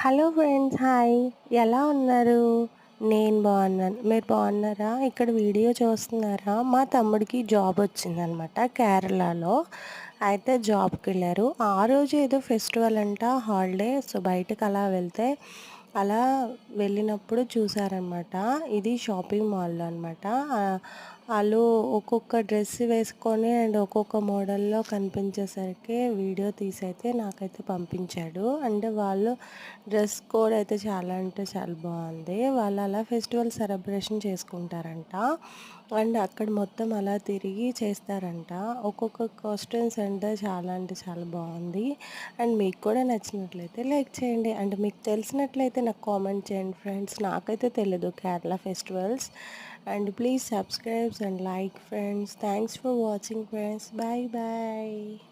Hello friends, hi. ఎలా ఉన్నారు? నేను బాగున్నాను. మీరు బాగున్నారా? ఇక్కడ వీడియో చూస్తున్నారా? మా తమ్ముడికి జాబ్ వచ్చిందనమాట కేరళలో. అయితే జాబ్‌కెళ్లారు. ఆ రోజు ఏదో ఫెస్టివల్ అంట, హాలిడే. సో, బయటకి అలా వెళ్తే అలా వెళ్ళినప్పుడు చూసారనమాట. ఇది షాపింగ్ మాల్‌లో అనమాట. ఆళ్ళు ఒక్కొక్క డ్రెస్ వేసుకొని అండ్ ఒక్కొక్క మోడల్‌లో కనిపించేసరికి వీడియో తీసైతే నాకైతే పంపించాడు. అంటే వాళ్ళు డ్రెస్ కోడ్ అయితే చాలా అంటే చాలా బాగుంది. వాళ్ళు అలా ఫెస్టివల్ సెలబ్రేషన్ చేసుకుంటారంట. అండ్ అక్కడ మొత్తం అలా తిరిగి చేస్తారంట. ఒక్కొక్క కాస్ట్యూమ్స్ అంటే చాలా బాగుంది. అండ్ మీకు కూడా నచ్చినట్లయితే లైక్ చేయండి. అండ్ మీకు తెలిసినట్లయితే నాకు కామెంట్ చేయండి ఫ్రెండ్స్. నాకైతే తెలీదు Kerala festivals. And please subscribe and like friends. Thanks for watching friends. Bye bye.